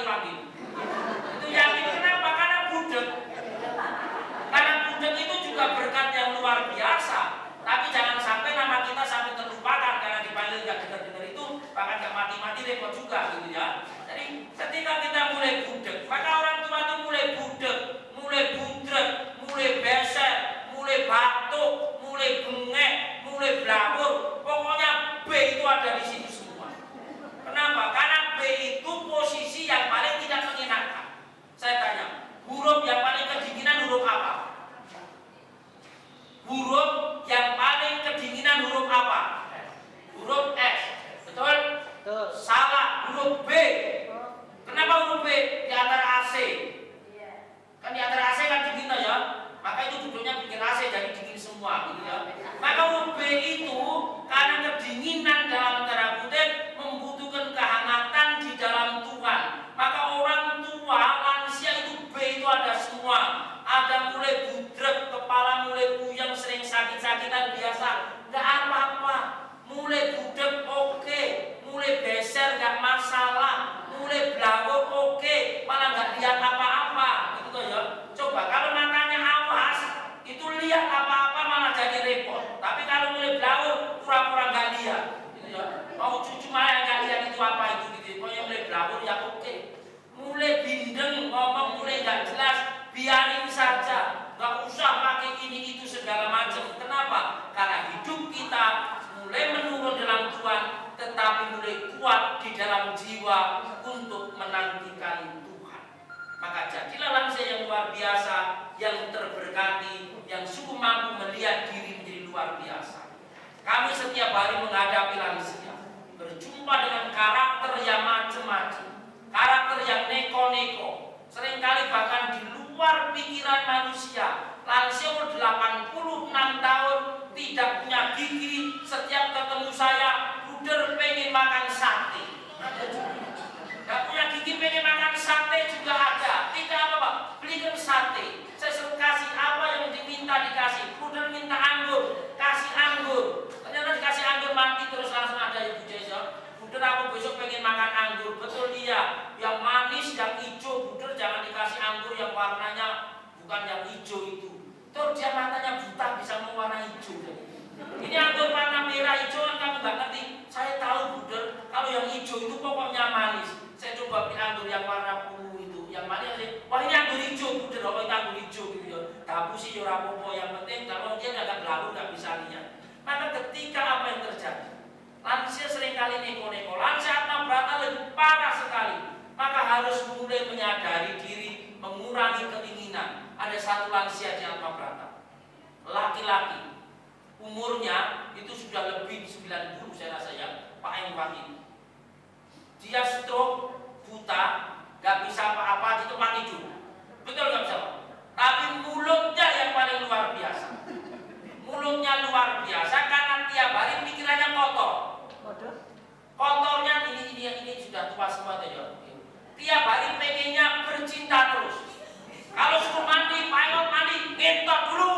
Speaker 2: dipanggil. Itu yakin. Kenapa? Karena budek. Karena budek itu juga berkat yang luar biasa. Tapi jangan sampai nama kita sampai terlupakan karena dipanggil gak dengar-dengar itu, bahkan gak mati-mati repot juga gitu ya. Jadi ketika kita mulai budek, maka orang tua itu mulai budek, mulai budrek, mulai beser, mulai batuk, mulai bengek, mulai blabur. Pokoknya B itu ada di situ semua. Kenapa? Karena B itu posisi yang paling tidak menyenangkan. Saya tanya, huruf yang paling kedinginan huruf apa? Huruf yang paling kedinginan huruf apa? Huruf S. Betul? Salah. Huruf B. Kenapa huruf B? Di antara AC. Kan di antara AC kan dingin ya. Maka itu duduknya bikin AC jadi dingin semua gitu ya. Maka huruf B itu karena kedinginan dalam tanda kutip membutuhkan kehangatan di dalam Tuhan. Maka orang tua lansia itu B itu ada semua. Ada mulai budrek, kepala mulai puyeng, sering sakit-sakitan biasa, nggak apa-apa. Mulai budek oke, mulai beser nggak masalah, mulai blawok oke, malah nggak lihat apa-apa, gitu ya. Coba kalau matanya awas, itu lihat apa-apa malah jadi repot. Tapi kalau mulai blawok, pura-pura nggak lihat, gitu ya. Mau cucu malah nggak lihat itu apa itu, gitu. Pokoknya mulai blawok ya oke. Mulai bindeng, ngomong mulai nggak jelas. Biarin saja, nggak usah pakai ini itu segala macam. Kenapa? Karena hidup kita mulai menurun dalam Tuhan, tetapi mulai kuat di dalam jiwa untuk menantikan Tuhan. Maka jadilah lansia yang luar biasa, yang terberkati, yang sungguh mampu melihat diri menjadi luar biasa. Kami setiap hari menghadapi lansia, berjumpa dengan karakter yang macam-macam, karakter yang neko-neko. Seringkali bahkan di luar pikiran manusia. Lansia umur 86 tahun, tidak punya gigi. Setiap ketemu saya, Bruder pengen makan sate. Gak punya gigi pengen makan sate juga ada. Tidak apa-apa, belikan sate. Saya suruh kasih apa yang diminta dikasih. Bruder minta anggur, kasih anggur. Ternyata dikasih anggur mati terus langsung ada ya Bu Jesa. Bruder aku besok pengen makan anggur. Betul dia, yang manis, yang hijau. Bruder jangan dikasih anggur yang warnanya bukan yang hijau itu. Terus dia matanya buta bisa mewarna hijau. Ini anggur warna merah hijau kan kamu gak ngerti. Saya tahu Bruder, kalau yang hijau itu pokoknya manis. Saya coba beli anggur yang warna ungu itu, yang manis. Wah ini anggur hijau Bruder, oh ini anggur hijau gitu ya. Tapi sih ya rapopo, yang penting kalau dia gak belakang gak bisa lihat. Maka ketika apa yang terjadi? Lansia seringkali neko-neko, lansia Atma Brata lebih parah sekali. Maka harus mulai menyadari diri, mengurangi keinginan. Ada satu lansia di Atma Brata, laki-laki, umurnya itu sudah lebih 90 saya rasa ya, Pak Engwang ini. Dia stroke, buta, gak bisa apa-apa, itu mati dulu. Betul gak bisa? Tapi mulutnya yang paling luar biasa. Mulutnya luar biasa karena tiap hari pikirannya kotor. Kotornya ini sudah tua semua ya. Tiap hari pengennya bercinta terus. Kalau suruh mandi, pilot mandi, ngentot dulu.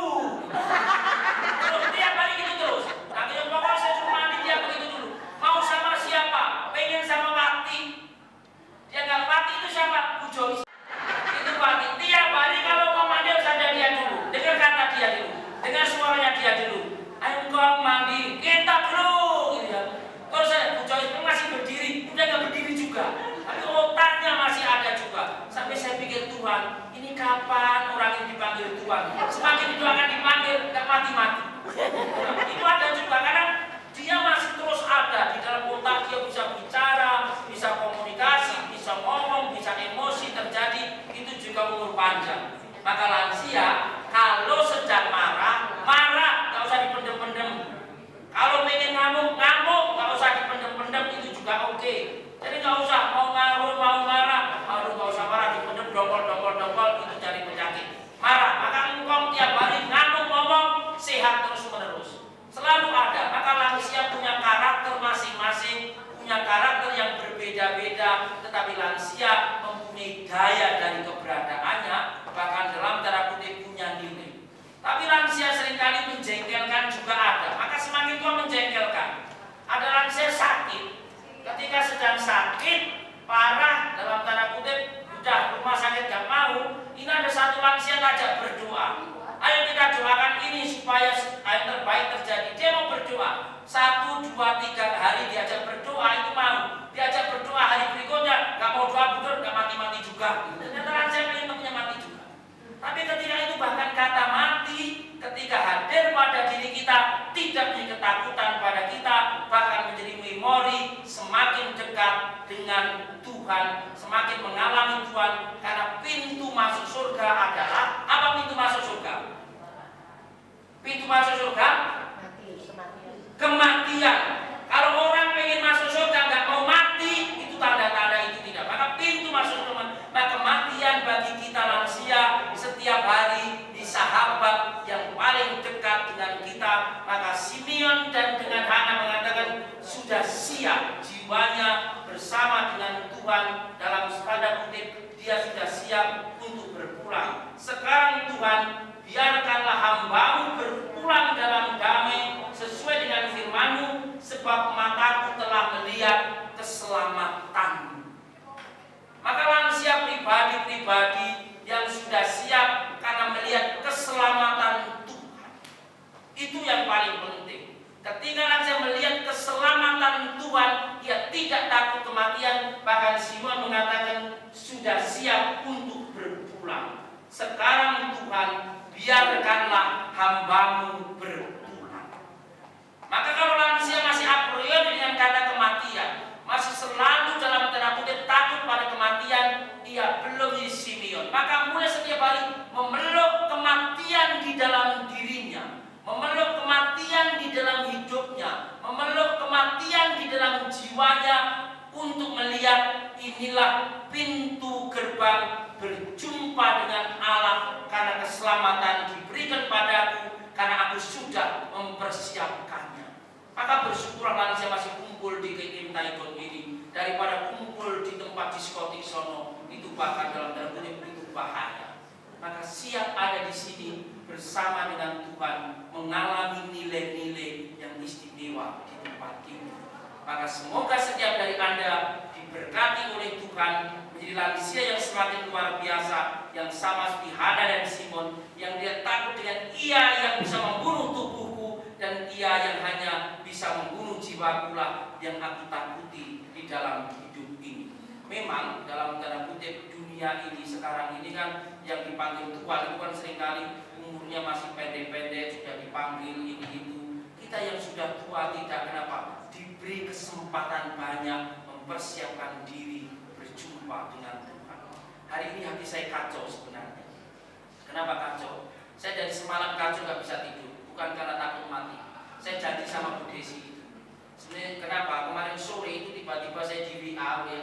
Speaker 2: Terus tiap hari gitu terus. Nanti yang pokoknya saya suruh mandi dia begitu dulu. Mau sama siapa? Pengen sama Wati. Dia nggak Wati itu siapa? Bu Joyce. Itu Wati. Tiap hari kalau mau mandi harus ada dia dulu. Dengar kata dia dulu. Dengar suaranya dia dulu. Ayo kau mandi, ngentot dulu. Gitu ya. Terus saya Bu Joyce masih berdiri, udah nggak berdiri juga. Tapi otaknya masih ada juga. Sampai saya pikir Tuhan, ini kapan orang yang dipanggil Tuhan? Semakin didoakan dipanggil, nggak hari diajak berdoa itu mau, diajak berdoa hari berikutnya nggak mau doa betul, nggak mati-mati juga. Ternyata lansia pengen mati juga. Tapi ketika itu bahkan kata mati ketika hadir pada diri kita tidak menjadi ketakutan pada kita, bahkan menjadi memori semakin dekat dengan Tuhan, semakin mengalami Tuhan, karena pintu masuk surga adalah apa? Pintu masuk surga, pintu masuk surga kematian. Kalau orang pengen masuk surga nggak mau mati, itu tanda-tanda itu tidak. Maka pintu masuk surga, maka kematian bagi kita lansia setiap hari di sahabat yang paling dekat dengan kita. Maka Simeon dan dengan Hana mengatakan sudah siap jiwanya bersama dengan Tuhan, dalam tanda kutip dia sudah siap untuk berpulang. Sekarang Tuhan, biarkanlah hambamu berpulang dalam damai sesuai dengan firman-Mu, sebab mataku telah melihat keselamatan. Maka lansia pribadi-pribadi yang sudah siap karena melihat keselamatan Tuhan, itu yang paling penting. Ketika lansia melihat keselamatan Tuhan, dia tidak takut kematian. Bahkan Simon mengatakan sudah siap untuk berpulang. Sekarang Tuhan, biarkanlah hambamu berpulang. Maka kalau lansia masih a priori dengan kata kematian, masih selalu dalam tanda kutip takut pada kematian, dia belum di Simeon. Maka mulai setiap hari memeluk kematian di dalam dirinya, memeluk kematian di dalam hidupnya, memeluk kematian di dalam jiwanya, untuk melihat inilah pintu gerbang berjumpa dengan Allah, karena keselamatan diberikan padaku, karena aku sudah mempersiapkannya. Maka bersyukurlah lansia masih kumpul di KKM Taigon ini, daripada kumpul di tempat diskotik sono, itu bahkan dalam tanda kutip itu bahaya. Maka siap ada di sini bersama dengan Tuhan, mengalami nilai-nilai yang istimewa di tempat ini. Maka semoga setiap dari Anda diberkati oleh Tuhan, menjadi lansia yang semakin luar biasa, yang sama seperti Hana dan Simon, yang dia takut dengan ia yang bisa membunuh tubuhku, dan ia yang hanya bisa membunuh jiwa pula yang aku takuti di dalam hidup ini. Memang dalam tanda kutip dunia ini sekarang ini kan yang dipanggil Tuhan itu kan seringkali umurnya masih pendek-pendek, sudah dipanggil ini itu. Kita yang sudah tua tidak, kenapa? Diberi kesempatan banyak mempersiapkan diri berjumpa dengan Tuhan. Hari ini hati saya kacau sebenarnya. Kenapa kacau? Saya dari semalam kacau gak bisa tidur, bukan karena takut mati. Saya janji sama Bu Desi. Sebenarnya kenapa? Kemarin sore itu tiba-tiba saya di WA oleh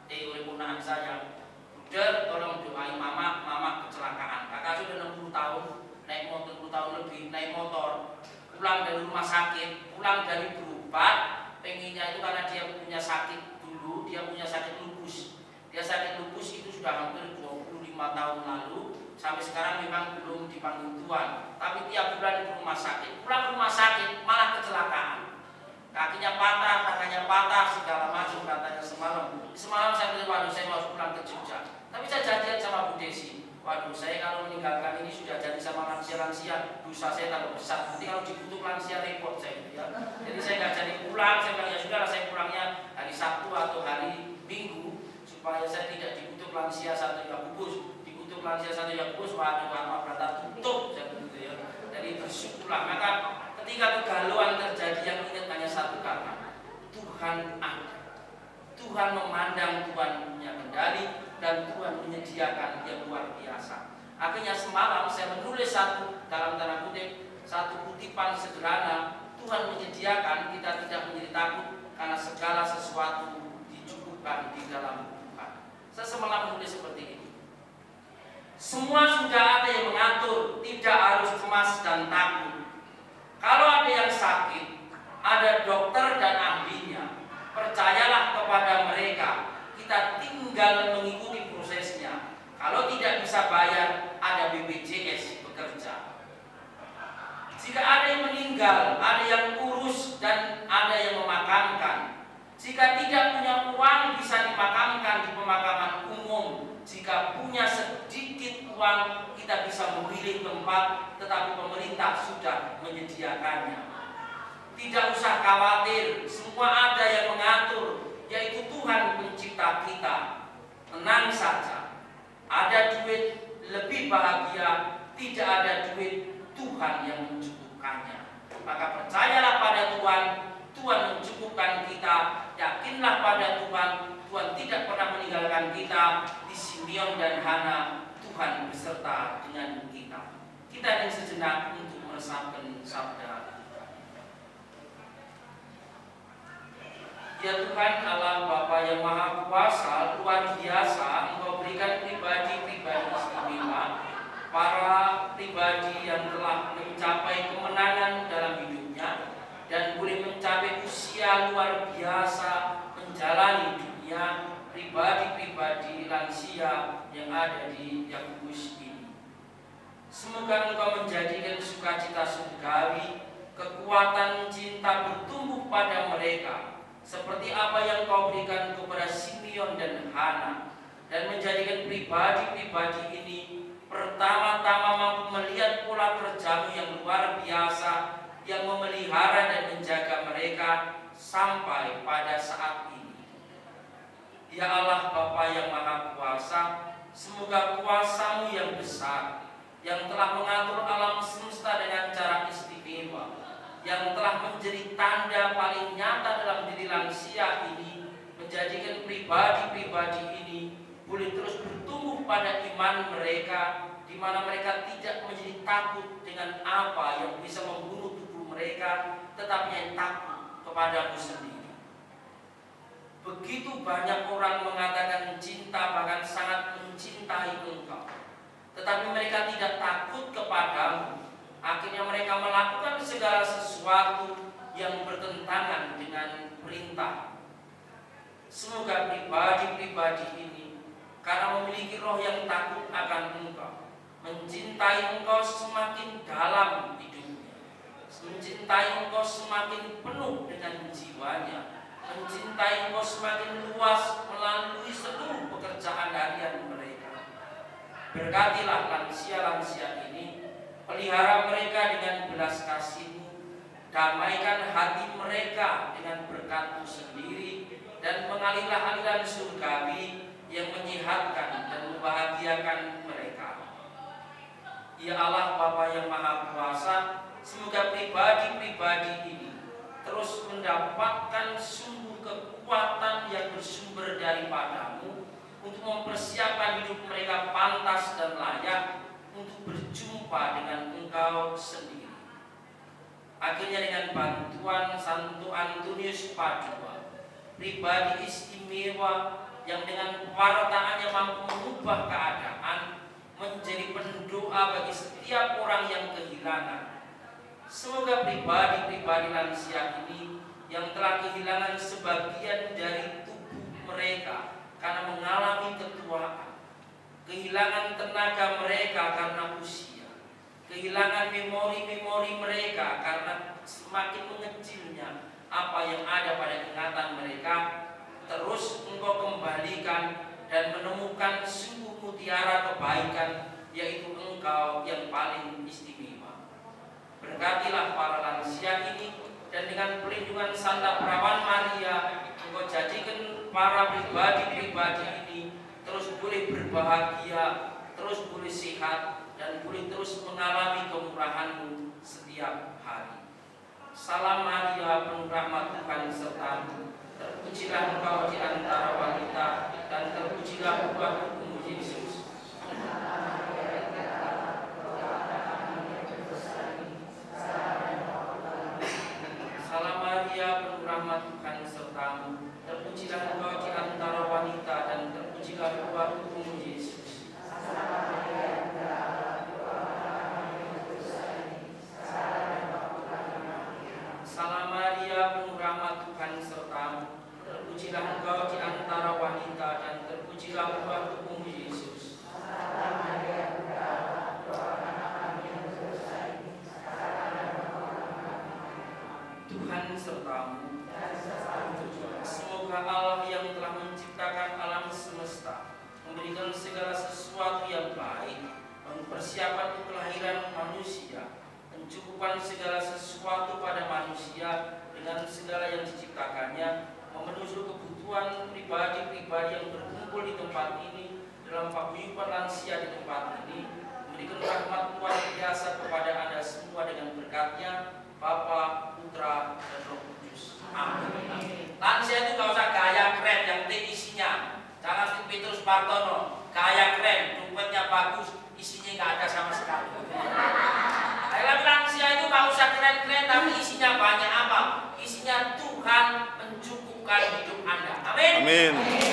Speaker 2: oleh ponakan saya. Udah, tolong doain mama kecelakaan. Kakak sudah 60 tahun, naik motor 10 tahun lebih, naik motor, pulang dari rumah sakit, pulang dari berobat, pengennya itu karena dia punya sakit dulu, dia punya sakit lupus. Dia sakit lupus itu sudah hampir 25 tahun lalu, sampai sekarang memang belum dipanggil Tuhan. Tapi tiap bulan di rumah sakit, pulang rumah sakit malah kecelakaan. Kakinya patah, segala macam katanya semalam. Semalam saya bilang, waduh saya mau pulang ke Jogja. Tapi saya janjian sama Bu Desi, waduh saya kalau meninggalkan ini sudah jadi sama lansia-lansia, dosa saya tambah besar. Nanti kalau dibutuh lansia repot saya. Ya. Jadi saya nggak jadi pulang, saya bilang ya sudah saya pulangnya hari Sabtu atau hari Minggu, supaya saya tidak dibutuh lansia Santo Yakobus. Dibutuh lansia Santo Yakobus, waduh apa berata tutup, saya begitu ya. Jadi bersyukurlah. Maka ketika kegalauan terjadi, yang ingat hanya satu kata, Tuhan ada. Tuhan memandang, Tuhan punya kendali, dan Tuhan menyediakan yang luar biasa. Akhirnya semalam saya menulis dalam tanda kutip, satu kutipan sederhana. Tuhan menyediakan, kita tidak menjadi takut, karena segala sesuatu dicukupkan di dalam Tuhan. Saya semalam menulis seperti ini. Semua sudah ada yang mengatur, tidak harus cemas dan takut. Kalau ada yang sakit, ada dokter dan ahlinya. Percayalah kepada mereka. Kita tinggal mengikuti prosesnya. Kalau tidak bisa bayar, ada BPJS bekerja. Jika ada yang meninggal, ada yang urus dan ada yang memakamkan. Jika tidak punya uang, bisa dimakamkan di pemakaman umum. Jika punya sedikit uang, kita bisa memilih tempat, tetapi pemerintah sudah menyediakannya. Tidak usah khawatir, semua ada yang mengatur, yaitu Tuhan pencipta kita. Tenang saja, ada duit lebih bahagia, tidak ada duit, Tuhan yang mencukupkannya. Maka percayalah pada Tuhan, Tuhan mencukupkan kita. Yakinlah pada Tuhan, Tuhan tidak pernah meninggalkan kita. Di Simeon dan Hana, Tuhan beserta dengan kita. Kita ingin sejenak untuk meresapkan sabda. Ya Tuhan Allah Bapa yang Maha Kuasa, luar biasa Engkau berikan pribadi-pribadi istimewa, para pribadi yang telah mencapai kemenangan dalam hidupnya dan boleh mencapai usia luar biasa menjalani dunia, pribadi-pribadi lansia yang ada di Yakobus ini. Semoga Engkau menjadikan sukacita surgawi, kekuatan cinta bertumbuh pada mereka seperti apa yang Kau berikan kepada Simeon dan Hana, dan menjadikan pribadi-pribadi ini pertama-tama mampu melihat pola kerja-Mu yang luar biasa yang memelihara dan menjaga mereka sampai pada saat ini. Ya Allah Bapa yang Maha Kuasa, semoga kuasa-Mu yang besar yang telah mengatur alam semesta dengan cara istimewa, yang telah menjadi tanda paling nyata dalam diri lansia ini, menjadikan pribadi-pribadi ini boleh terus bertumbuh pada iman mereka, di mana mereka tidak menjadi takut dengan apa yang bisa membunuh tubuh mereka, tetapi yang takut kepada-Mu sendiri. Begitu banyak orang mengatakan cinta, bahkan sangat mencintai Engkau, tetapi mereka tidak takut kepada-Mu. Akhirnya mereka melakukan segala sesuatu yang bertentangan dengan perintah. Semoga pribadi-pribadi ini, karena memiliki roh yang takut akan Engkau, mencintai Engkau semakin dalam hidupnya, mencintai Engkau semakin penuh dengan jiwanya, mencintai Engkau semakin luas melalui seluruh pekerjaan harian mereka. Berkatilah lansia-lansia ini, pelihara mereka dengan belas kasih-Mu, damaikan hati mereka dengan berkat-Mu sendiri, dan mengalirlah aliran surgawi yang menyehatkan dan membahagiakan mereka. Ya Allah Bapa yang Maha Kuasa, semoga pribadi-pribadi ini terus mendapatkan sumber kekuatan yang bersumber daripada-Mu untuk mempersiapkan hidup mereka pantas dan layak untuk berjumpa dengan Engkau sendiri. Akhirnya dengan bantuan Santo Antonius Padua, pribadi istimewa yang dengan pewartaannya mampu mengubah keadaan, menjadi pendoa bagi setiap orang yang kehilangan. Semoga pribadi-pribadi lansia ini yang telah kehilangan sebagian dari tubuh mereka karena mengalami ketuaan, kehilangan tenaga mereka karena usia, kehilangan memori-memori mereka karena semakin mengecilnya apa yang ada pada ingatan mereka, terus Engkau kembalikan dan menemukan sungguh mutiara kebaikan, yaitu Engkau yang paling istimewa. Berkatilah para lansia ini, dan dengan perlindungan Santa Perawan Maria, Engkau jadikan para pribadi-pribadi ini terus boleh berbahagia, terus boleh sehat, dan boleh terus mengalami kemurahan-Mu setiap hari. Salam Maria, penuh rahmat Tuhan serta-Mu, terpujilah Engkau di antara wanita, dan terpujilah buah tubuh-Mu Yesus. Salam Maria, penuh rahmat Tuhan serta-Mu, terpujilah Engkau di antara wanita, dan terpujilah buah tubuh-Mu Yesus. Salam Maria, penuh rahmat Tuhan serta-Mu, terpujilah Engkau di antara wanita, dan terpujilah buah tubuh-Mu Yesus. Tuhan serta-Mu. Semoga Allah yang telah menciptakan alam semesta, memberikan segala sesuatu yang baik, mempersiapkan kelahiran manusia,
Speaker 1: mencukupkan segala sesuatu pada manusia dengan segala yang diciptakannya, memenuhi kebutuhan pribadi-pribadi yang berkumpul di tempat ini, dalam paguyuban lansia di tempat ini, memberikan rahmat luar biasa kepada Anda semua dengan berkat-Nya, Bapa, Putra, dan Roh Kudus. Amin. Lansia itu gak usah gaya keren yang penting isinya. Jangan seperti Petrus Bartono, gaya keren, dompetnya bagus, isinya nggak ada sama sekali. Dalam lansia itu gak usah keren-keren, tapi isinya banyak apa? Isinya Tuhan mencukupkan hidup Anda. Amin.
Speaker 3: Amin.